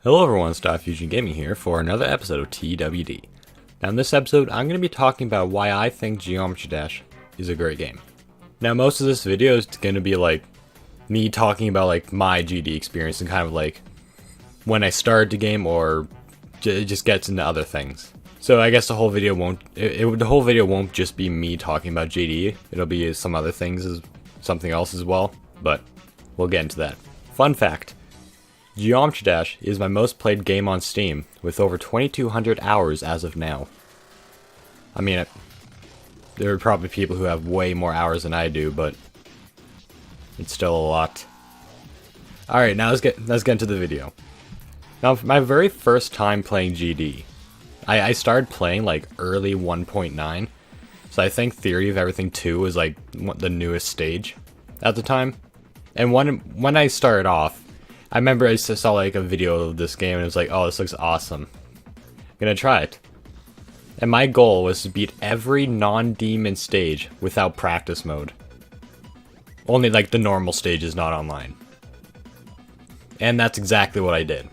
Hello everyone, it's DiFusionGaming here for another episode of TWD. Now in this episode, I'm going to be talking about why I think Geometry Dash is a great game. Now most of this video is going to be like me talking about like my GD experience and kind of like when I started the game, or it just gets into other things. So I guess the whole video won't just be me talking about GD. It'll be some other things, something else as well, but we'll get into that. Fun fact. Geometry Dash is my most played game on Steam, with over 2,200 hours as of now. I mean, there are probably people who have way more hours than I do, but it's still a lot. Alright, now let's get into the video. Now, for my very first time playing GD, I started playing like early 1.9, so I think Theory of Everything 2 was like the newest stage at the time. And when I started off, I remember I saw like a video of this game and it was like, oh, this looks awesome. I'm gonna try it. And my goal was to beat every non-demon stage without practice mode. Only like the normal stages, not online. And that's exactly what I did.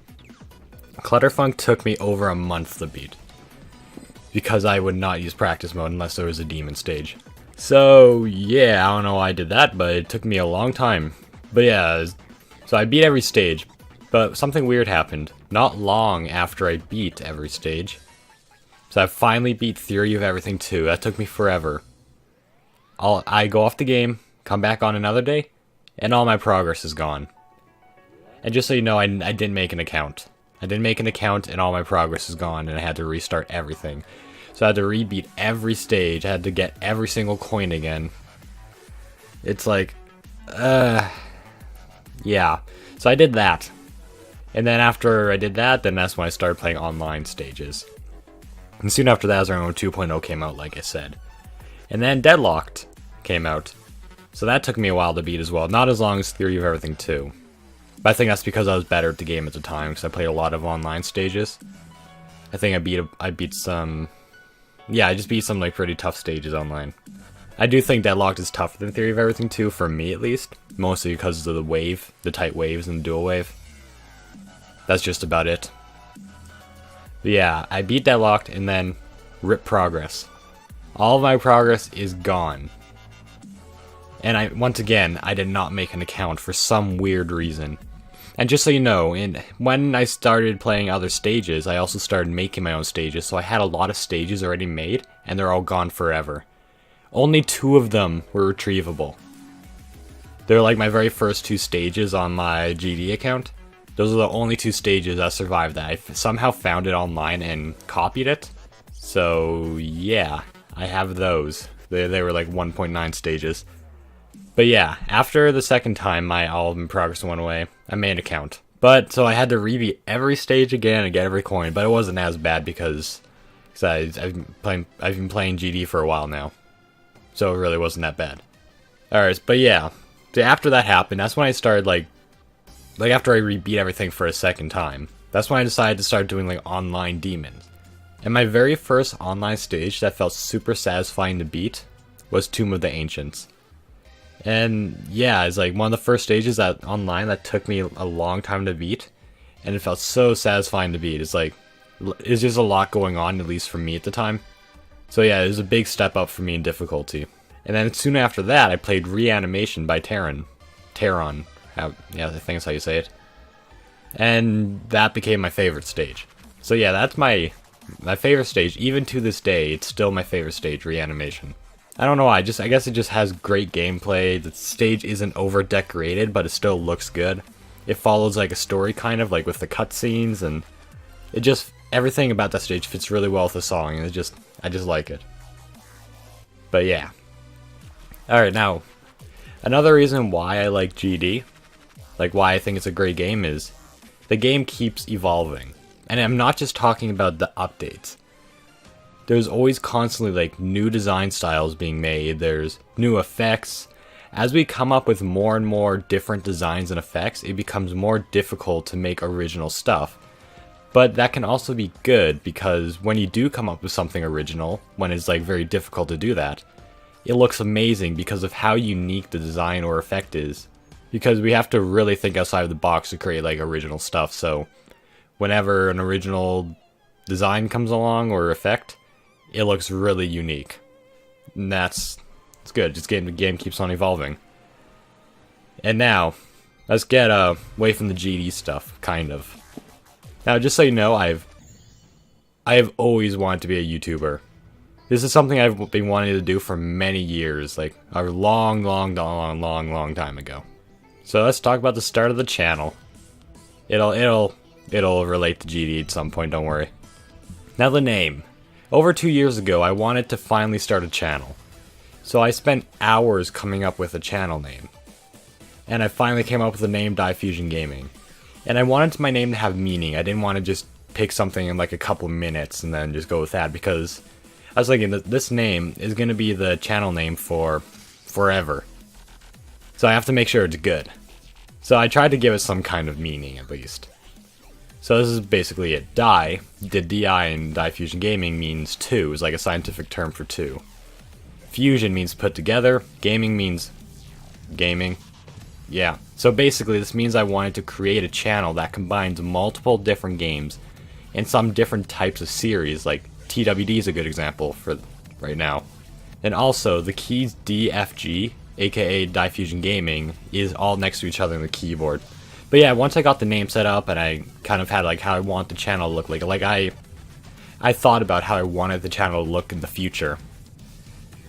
Clutterfunk took me over a month to beat, because I would not use practice mode unless there was a demon stage. So yeah, I don't know why I did that, but it took me a long time. But yeah, so I beat every stage, but something weird happened not long after I beat every stage. So I finally beat Theory of Everything 2. That took me forever. I go off the game, come back on another day, and all my progress is gone. And just so you know, I didn't make an account. I didn't make an account and all my progress is gone, and I had to restart everything. So I had to rebeat every stage, I had to get every single coin again. It's like, yeah, so I did that. And then after I did that, then that's when I started playing online stages. And soon after that, Zero 2.0 came out, like I said. And then Deadlocked came out. So that took me a while to beat as well. Not as long as Theory of Everything 2. But I think that's because I was better at the game at the time, because I played a lot of online stages. I think I beat some... Yeah, I just beat some like pretty tough stages online. I do think Deadlocked is tougher than Theory of Everything 2, for me at least. Mostly because of the tight waves and the dual wave. That's just about it. But yeah, I beat Deadlocked and then rip progress. All of my progress is gone. And once again, I did not make an account for some weird reason. And just so you know, when I started playing other stages, I also started making my own stages, so I had a lot of stages already made, and they're all gone forever. Only 2 of them were retrievable. They're like my very first 2 stages on my GD account. Those are the only 2 stages that survived that. I somehow found it online and copied it. So yeah, I have those. They were like 1.9 stages. But yeah, after the second time all of my progress went away, I made an account. But, so I had to rebeat every stage again and get every coin, but it wasn't as bad because I've been playing GD for a while now. So it really wasn't that bad. Alright, but yeah, so after that happened, that's when I started like after I rebeat everything for a second time, that's when I decided to start doing like online demons. And my very first online stage that felt super satisfying to beat was Tomb of the Ancients. And yeah, it's like one of the first stages that online that took me a long time to beat, and it felt so satisfying to beat. It's like, it's just a lot going on, at least for me at the time. So yeah, it was a big step up for me in difficulty. And then soon after that, I played Reanimation by Taron. Yeah, I think that's how you say it. And that became my favorite stage. So yeah, that's my favorite stage. Even to this day, it's still my favorite stage, Reanimation. I don't know why, I guess it just has great gameplay. The stage isn't over-decorated, but it still looks good. It follows like a story kind of, like with the cutscenes, and it just, everything about that stage fits really well with the song, and I just like it. But yeah. Alright, now, another reason why I like GD, like why I think it's a great game, is the game keeps evolving. And I'm not just talking about the updates. There's always constantly like new design styles being made, there's new effects. As we come up with more and more different designs and effects, it becomes more difficult to make original stuff. But that can also be good, because when you do come up with something original, when it's like very difficult to do that, it looks amazing because of how unique the design or effect is. because we have to really think outside of the box to create like original stuff. So whenever an original design comes along or effect, it looks really unique. And it's good. Just the game keeps on evolving. And now, let's get away from the GD stuff, kind of. Now, just so you know, I have always wanted to be a YouTuber. This is something I've been wanting to do for many years, like a long time ago. So let's talk about the start of the channel. It'll relate to GD at some point, don't worry. Now the name. Over 2 years ago, I wanted to finally start a channel. So I spent hours coming up with a channel name. And I finally came up with the name DiFusionGaming. And I wanted my name to have meaning. I didn't want to just pick something in like a couple minutes and then just go with that, because I was thinking that this name is going to be the channel name for forever. So I have to make sure it's good. So I tried to give it some kind of meaning, at least. So this is basically it. DI in DiFusionGaming means two. It's like a scientific term for two. Fusion means put together. Gaming means gaming. Yeah. So basically this means I wanted to create a channel that combines multiple different games and some different types of series, like TWD is a good example for right now. And also, the keys DFG, aka DiFusionGaming, is all next to each other on the keyboard. But yeah, once I got the name set up and I kind of had like how I want the channel to look like I thought about how I wanted the channel to look in the future.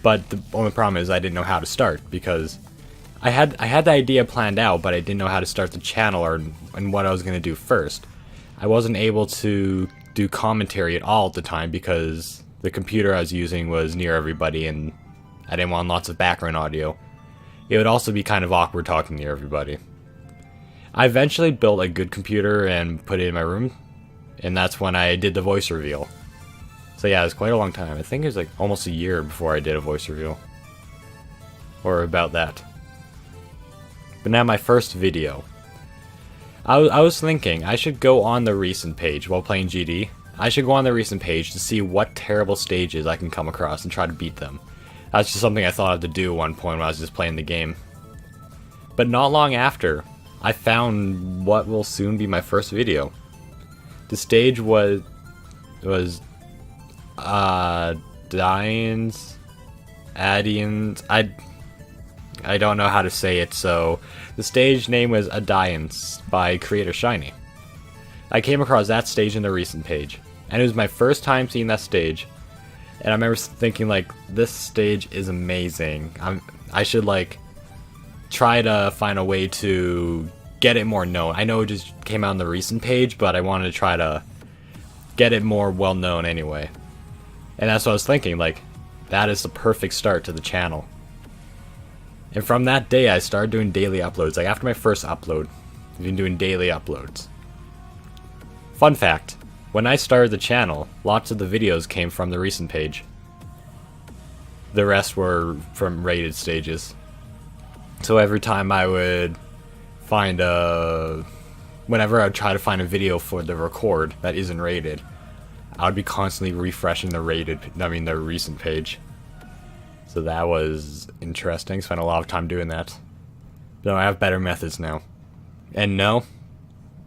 But the only problem is I didn't know how to start, because I had the idea planned out, but I didn't know how to start the channel and what I was going to do first. I wasn't able to do commentary at all at the time because the computer I was using was near everybody and I didn't want lots of background audio. It would also be kind of awkward talking near everybody. I eventually built a good computer and put it in my room, and that's when I did the voice reveal. So yeah, it was quite a long time. I think it was like almost a year before I did a voice reveal. Or about that. But now my first video. I was thinking I should go on the recent page while playing GD. I should go on the recent page to see what terrible stages I can come across and try to beat them. That's just something I thought of to do at one point when I was just playing the game. But not long after, I found what will soon be my first video. The stage was Adians. I don't know how to say it, so the stage name was Adians by creator Shiny. I came across that stage in the recent page, and it was my first time seeing that stage, and I remember thinking like, this stage is amazing. I should like try to find a way to get it more known. I know it just came out on the recent page, but I wanted to try to get it more well known anyway. And that's what I was thinking, like, that is the perfect start to the channel. And from that day, I started doing daily uploads. Like, after my first upload, I've been doing daily uploads. Fun fact, when I started the channel, lots of the videos came from the recent page. The rest were from rated stages. So every time I would find whenever I would try to find a video for the record that isn't rated, I would be constantly refreshing the the recent page. So that was interesting. Spent a lot of time doing that. But I have better methods now. And no,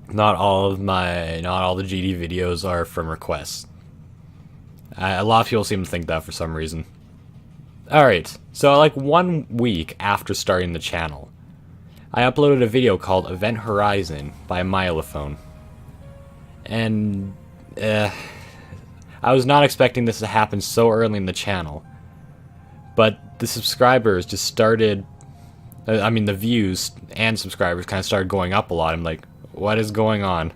not all the GD videos are from requests. A lot of people seem to think that for some reason. Alright, so like 1 week after starting the channel, I uploaded a video called Event Horizon by Milophone. And I was not expecting this to happen so early in the channel. But the subscribers just started, the views and subscribers kind of started going up a lot. I'm like, what is going on?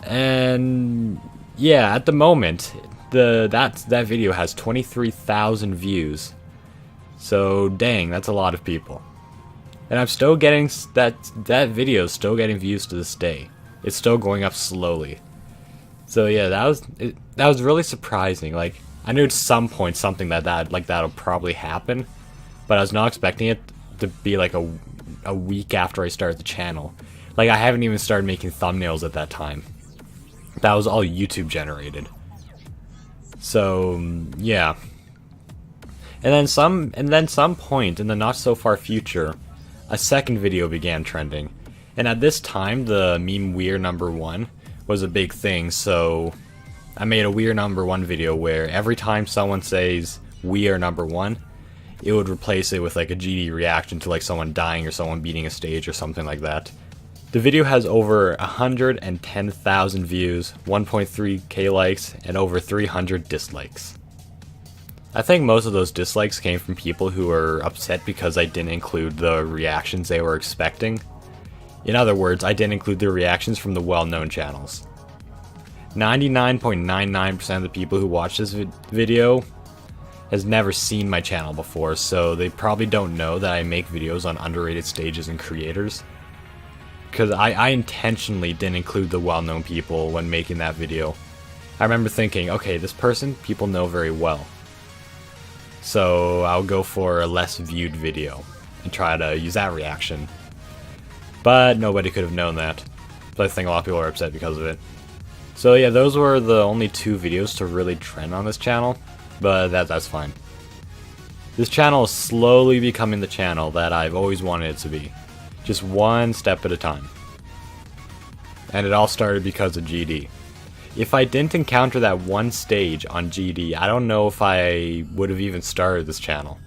And yeah, at the moment, that video has 23,000 views. So dang, that's a lot of people. And I'm still getting, that video is still getting views to this day. It's still going up slowly. So yeah, that was really surprising. Like, I knew at some point something that'll probably happen, but I was not expecting it to be like a week after I started the channel. Like, I haven't even started making thumbnails at that time. That was all YouTube generated. So yeah. And then some point in the not so far future, a second video began trending. And at this time, the meme "We're number one" was a big thing, so I made a "We're number one" video where every time someone says "We are number one," it would replace it with like a GD reaction to like someone dying or someone beating a stage or something like that. The video has over 110,000 views, 1.3k likes, and over 300 dislikes. I think most of those dislikes came from people who were upset because I didn't include the reactions they were expecting. In other words, I didn't include the reactions from the well-known channels. 99.99% of the people who watch this video has never seen my channel before, so they probably don't know that I make videos on underrated stages and creators. Because I intentionally didn't include the well-known people when making that video. I remember thinking, okay, this person people know very well, so I'll go for a less viewed video and try to use that reaction. But nobody could have known that. So I think a lot of people are upset because of it. So yeah, those were the only 2 videos to really trend on this channel, but that's fine. This channel is slowly becoming the channel that I've always wanted it to be. Just one step at a time. And it all started because of GD. If I didn't encounter that one stage on GD, I don't know if I would have even started this channel.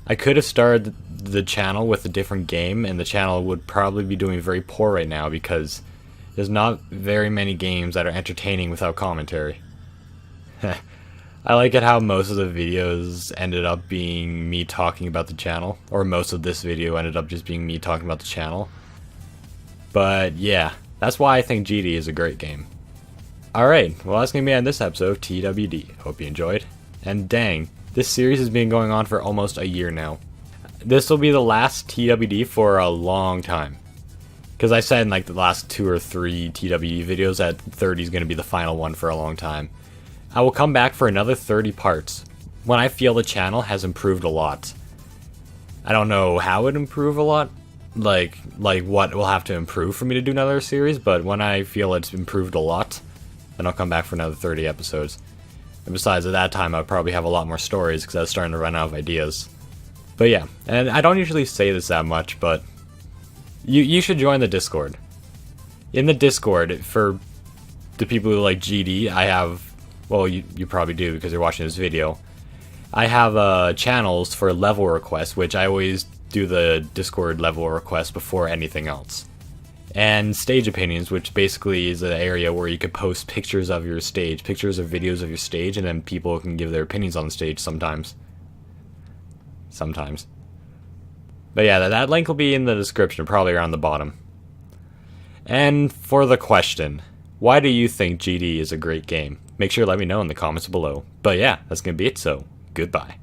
I could have started the channel with a different game, and the channel would probably be doing very poor right now because there's not very many games that are entertaining without commentary. I like it how most of the videos ended up being me talking about the channel, or most of this video ended up just being me talking about the channel. But yeah, that's why I think GD is a great game. Alright, well that's going to be on this episode of TWD. Hope you enjoyed. And dang, this series has been going on for almost a year now. This will be the last TWD for a long time. Because I said in like the last 2 or 3 TWD videos that 30 is going to be the final one for a long time. I will come back for another 30 parts when I feel the channel has improved a lot. I don't know how it improve a lot, like what will have to improve for me to do another series, but when I feel it's improved a lot, then I'll come back for another 30 episodes. And besides, at that time, I'll probably have a lot more stories because I was starting to run out of ideas. But yeah, and I don't usually say this that much, but you should join the Discord. In the Discord, for the people who like GD, I have... Well, you probably do because you're watching this video. I have channels for level requests, which I always do the Discord level request before anything else. And stage opinions, which basically is an area where you could post pictures of your stage, pictures or videos of your stage, and then people can give their opinions on the stage sometimes. Sometimes. But yeah, that link will be in the description, probably around the bottom. And for the question, why do you think GD is a great game? Make sure to let me know in the comments below. But yeah, that's going to be it, so goodbye.